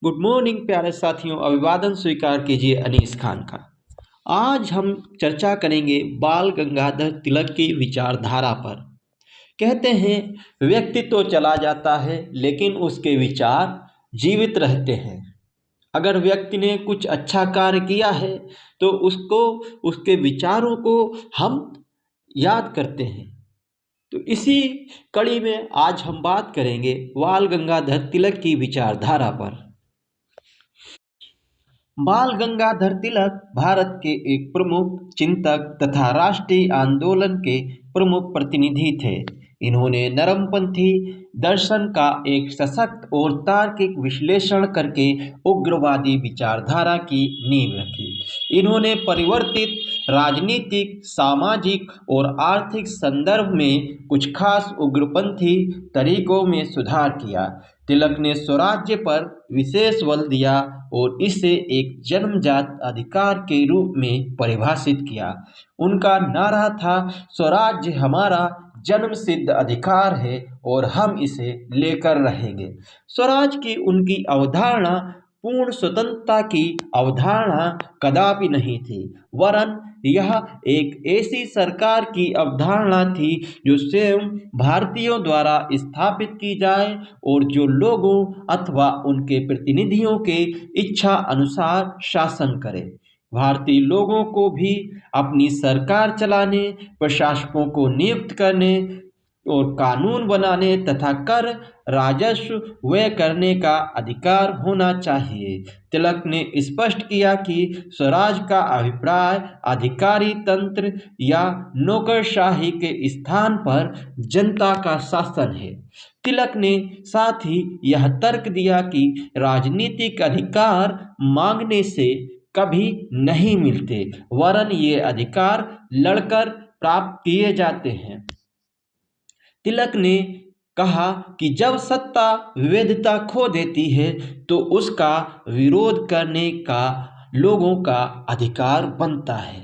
Good morning प्यारे साथियों, अभिवादन स्वीकार कीजिए अनीस खान का। आज हम चर्चा करेंगे बाल गंगाधर तिलक की विचारधारा पर। कहते हैं व्यक्ति तो चला जाता है लेकिन उसके विचार जीवित रहते हैं। अगर व्यक्ति ने कुछ अच्छा कार्य किया है तो उसको उसके विचारों को हम याद करते हैं। तो इसी कड़ी में आज हम बात करेंगे बाल गंगाधर तिलक की विचारधारा पर। बाल गंगाधर तिलक भारत के एक प्रमुख चिंतक तथा राष्ट्रीय आंदोलन के प्रमुख प्रतिनिधि थे। इन्होंने नरमपंथी दर्शन का एक सशक्त और तार्किक विश्लेषण करके उग्रवादी विचारधारा की नींव रखी। इन्होंने परिवर्तित राजनीतिक, सामाजिक और आर्थिक संदर्भ में कुछ खास उग्रपंथी तरीकों में सुधार किया। तिलक ने स्वराज्य पर विशेष बल दिया और इसे एक जन्मजात अधिकार के रूप में परिभाषित किया। उनका नारा था, स्वराज्य हमारा जन्म सिद्ध अधिकार है और हम इसे लेकर रहेंगे। स्वराज की उनकी अवधारणा पूर्ण स्वतंत्रता की अवधारणा कदापि नहीं थी, वरन यह एक ऐसी सरकार की अवधारणा थी जो स्वयं भारतीयों द्वारा स्थापित की जाए और जो लोगों अथवा उनके प्रतिनिधियों के इच्छा अनुसार शासन करे। भारतीय लोगों को भी अपनी सरकार चलाने, प्रशासकों को नियुक्त करने और कानून बनाने तथा कर राजस्व व्यय करने का अधिकार होना चाहिए। तिलक ने स्पष्ट किया कि स्वराज का अभिप्राय अधिकारी तंत्र या नौकरशाही के स्थान पर जनता का शासन है। तिलक ने साथ ही यह तर्क दिया कि राजनीतिक अधिकार मांगने से कभी नहीं मिलते, वरन ये अधिकार लड़कर प्राप्त किए जाते हैं। तिलक ने कहा कि जब सत्ता विविधता खो देती है तो उसका विरोध करने का लोगों का अधिकार बनता है।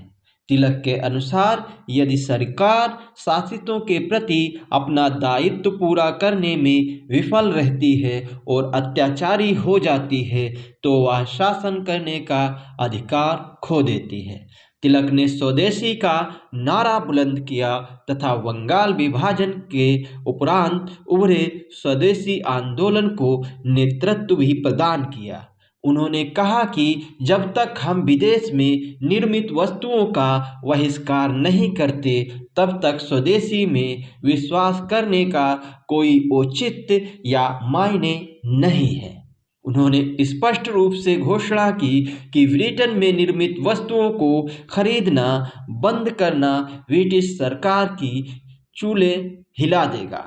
तिलक के अनुसार यदि सरकार शासितों के प्रति अपना दायित्व पूरा करने में विफल रहती है और अत्याचारी हो जाती है तो वह शासन करने का अधिकार खो देती है। तिलक ने स्वदेशी का नारा बुलंद किया तथा बंगाल विभाजन के उपरांत उभरे स्वदेशी आंदोलन को नेतृत्व भी प्रदान किया। उन्होंने कहा कि जब तक हम विदेश में निर्मित वस्तुओं का बहिष्कार नहीं करते तब तक स्वदेशी में विश्वास करने का कोई औचित्य या मायने नहीं है। उन्होंने स्पष्ट रूप से घोषणा की कि ब्रिटेन में निर्मित वस्तुओं को खरीदना बंद करना ब्रिटिश सरकार की चूल्हे हिला देगा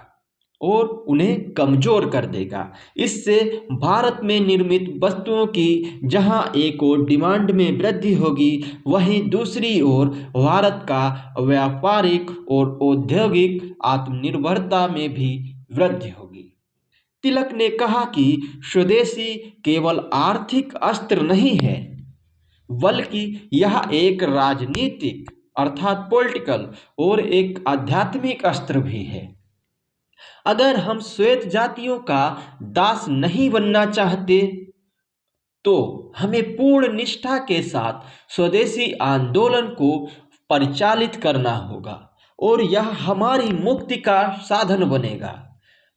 और उन्हें कमजोर कर देगा। इससे भारत में निर्मित वस्तुओं की जहां एक ओर डिमांड में वृद्धि होगी, वहीं दूसरी ओर भारत का व्यापारिक और औद्योगिक आत्मनिर्भरता में भी वृद्धि होगी। तिलक ने कहा कि स्वदेशी केवल आर्थिक अस्त्र नहीं है, बल्कि यह एक राजनीतिक अर्थात पॉलिटिकल और एक आध्यात्मिक अस्त्र भी है। अगर हम श्वेत जातियों का दास नहीं बनना चाहते तो हमें पूर्ण निष्ठा के साथ स्वदेशी आंदोलन को परिचालित करना होगा और यह हमारी मुक्ति का साधन बनेगा।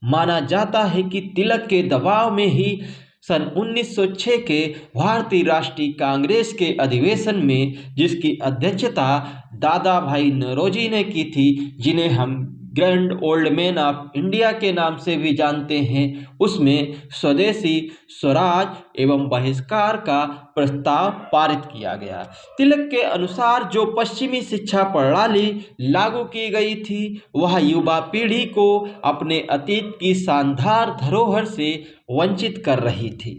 माना जाता है कि तिलक के दबाव में ही सन 1906 के भारतीय राष्ट्रीय कांग्रेस के अधिवेशन में, जिसकी अध्यक्षता दादा भाई नौरोजी ने की थी, जिन्हें हम grand old man of India के नाम से भी जानते हैं, उसमें स्वदेशी, स्वराज एवं बहिष्कार का प्रस्ताव पारित किया गया। तिलक के अनुसार जो पश्चिमी शिक्षा प्रणाली लागू की गई थी वह युवा पीढ़ी को अपने अतीत की शानदार धरोहर से वंचित कर रही थी।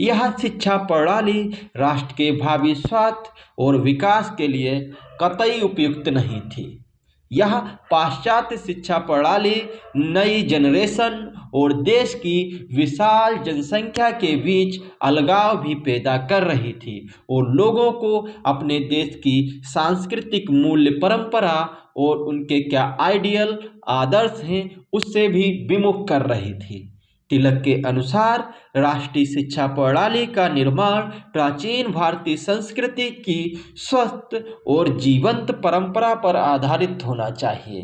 यह शिक्षा प्रणाली राष्ट्र के भावी स्वास्थ्य और विकास के लिए कतई उपयुक्त नहीं थी। यह पाश्चात्य शिक्षा प्रणाली नई जनरेशन और देश की विशाल जनसंख्या के बीच अलगाव भी पैदा कर रही थी और लोगों को अपने देश की सांस्कृतिक मूल्य परंपरा और उनके क्या आइडियल आदर्श हैं उससे भी विमुख कर रही थी। तिलक के अनुसार राष्ट्रीय शिक्षा प्रणाली का निर्माण प्राचीन भारतीय संस्कृति की स्वस्थ और जीवंत परंपरा पर आधारित होना चाहिए।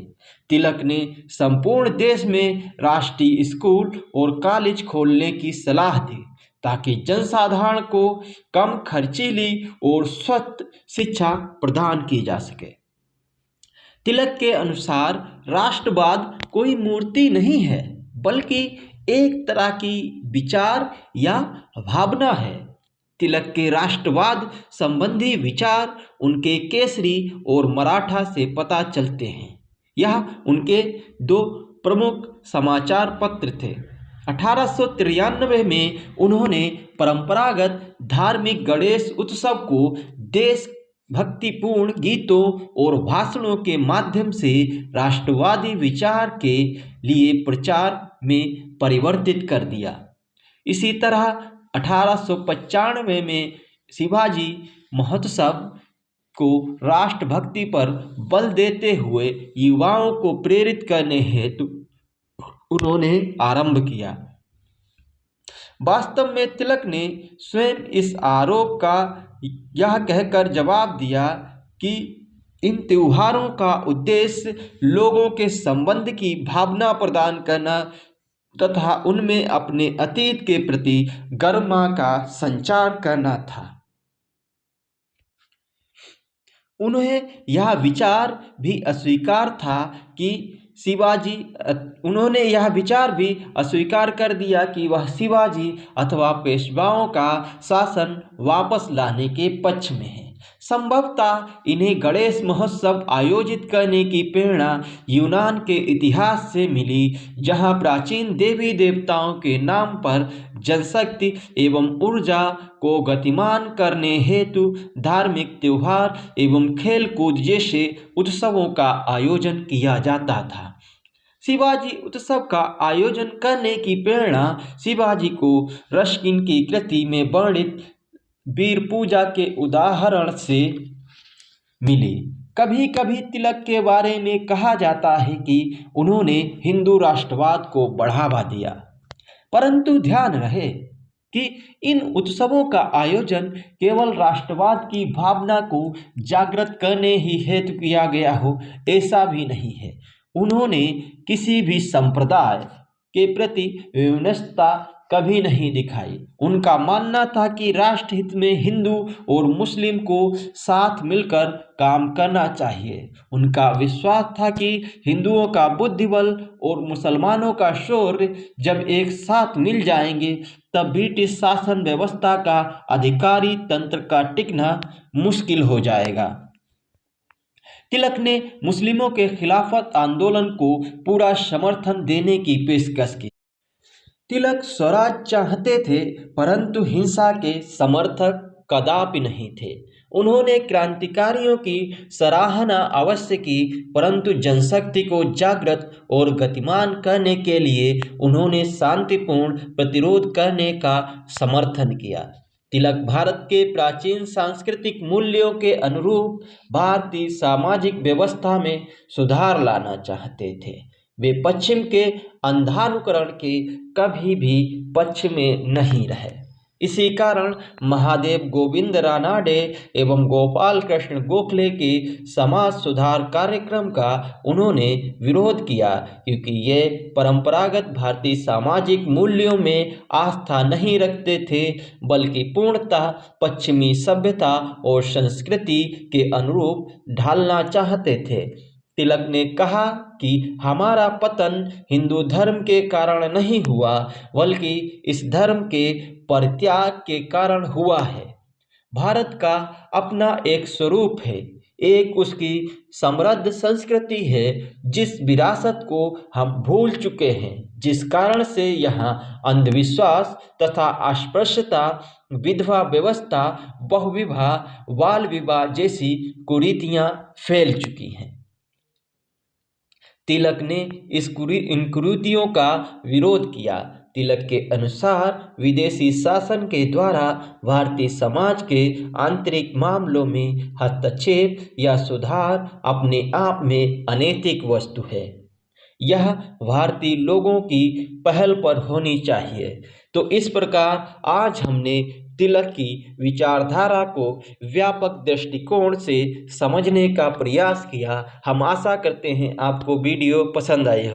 तिलक ने संपूर्ण देश में राष्ट्रीय स्कूल और कॉलेज खोलने की सलाह दी ताकि जनसाधारण को कम खर्चीली और स्वस्थ शिक्षा प्रदान की जा सके। तिलक के अनुसार राष्ट्रवाद कोई मूर्ति नहीं है, बल्कि एक तरह की विचार या भावना है। तिलक के राष्ट्रवाद संबंधी विचार उनके केसरी और मराठा से पता चलते हैं। यह उनके दो प्रमुख समाचार पत्र थे। 1893 में उन्होंने परंपरागत धार्मिक गणेश उत्सव को देश भक्तिपूर्ण गीतों और भाषणों के माध्यम से राष्ट्रवादी विचार के लिए प्रचार में परिवर्तित कर दिया। इसी तरह 1895 में शिवाजी महोत्सव को राष्ट्रभक्ति पर बल देते हुए युवाओं को प्रेरित करने हेतु उन्होंने आरंभ किया। वास्तव में तिलक ने स्वयं इस आरोप का यह कहकर जवाब दिया कि इन त्योहारों का उद्देश्य लोगों के संबंध की भावना प्रदान करना तथा उनमें अपने अतीत के प्रति गरिमा का संचार करना था। उन्हें यह विचार भी अस्वीकार था कि उन्होंने यह विचार भी अस्वीकार कर दिया कि वह शिवाजी अथवा पेशवाओं का शासन वापस लाने के पक्ष में है। संभवतः इन्हें गणेश महोत्सव आयोजित करने की प्रेरणा यूनान के इतिहास से मिली, जहां प्राचीन देवी देवताओं के नाम पर जनशक्ति एवं ऊर्जा को गतिमान करने हेतु धार्मिक त्योहार एवं खेल कूद जैसे उत्सवों का आयोजन किया जाता था। शिवाजी उत्सव का आयोजन करने की प्रेरणा शिवाजी को रस्किन की कृति में वर्णित वीर पूजा के उदाहरण से मिली। कभी कभी तिलक के बारे में कहा जाता है कि उन्होंने हिंदू राष्ट्रवाद को बढ़ावा दिया, परंतु ध्यान रहे कि इन उत्सवों का आयोजन केवल राष्ट्रवाद की भावना को जागृत करने ही हेतु किया गया हो, ऐसा भी नहीं है। उन्होंने किसी भी संप्रदाय के प्रति विवशता कभी नहीं दिखाई। उनका मानना था कि राष्ट्रहित में हिंदू और मुस्लिम को साथ मिलकर काम करना चाहिए। उनका विश्वास था कि हिंदुओं का बुद्धिबल और मुसलमानों का शौर्य जब एक साथ मिल जाएंगे तब ब्रिटिश शासन व्यवस्था का अधिकारी तंत्र का टिकना मुश्किल हो जाएगा। तिलक ने मुस्लिमों के खिलाफत आंदोलन को पूरा समर्थन देने की पेशकश की। तिलक स्वराज चाहते थे, परंतु हिंसा के समर्थक कदापि नहीं थे। उन्होंने क्रांतिकारियों की सराहना अवश्य की, परंतु जनशक्ति को जागृत और गतिमान करने के लिए उन्होंने शांतिपूर्ण प्रतिरोध करने का समर्थन किया। तिलक भारत के प्राचीन सांस्कृतिक मूल्यों के अनुरूप भारतीय सामाजिक व्यवस्था में सुधार लाना चाहते थे। वे पश्चिम के अंधानुकरण के कभी भी पक्ष में नहीं रहे। इसी कारण महादेव गोविंद रानाडे एवं गोपाल कृष्ण गोखले के समाज सुधार कार्यक्रम का उन्होंने विरोध किया, क्योंकि ये परंपरागत भारतीय सामाजिक मूल्यों में आस्था नहीं रखते थे, बल्कि पूर्णतः पश्चिमी सभ्यता और संस्कृति के अनुरूप ढालना चाहते थे। तिलक ने कहा कि हमारा पतन हिंदू धर्म के कारण नहीं हुआ, बल्कि इस धर्म के परित्याग के कारण हुआ है। भारत का अपना एक स्वरूप है, एक उसकी समृद्ध संस्कृति है, जिस विरासत को हम भूल चुके हैं, जिस कारण से यहाँ अंधविश्वास तथा अस्पृश्यता, विधवा व्यवस्था, बहुविवाह, बाल विवाह जैसी कुरीतियाँ फैल चुकी हैं। तिलक ने इन कुरीतियों का विरोध किया। तिलक के अनुसार विदेशी शासन के द्वारा भारतीय समाज के आंतरिक मामलों में हस्तक्षेप या सुधार अपने आप में अनैतिक वस्तु है। यह भारतीय लोगों की पहल पर होनी चाहिए। तो इस प्रकार आज हमने तिलक की विचारधारा को व्यापक दृष्टिकोण से समझने का प्रयास किया। हम आशा करते हैं आपको वीडियो पसंद आई हो।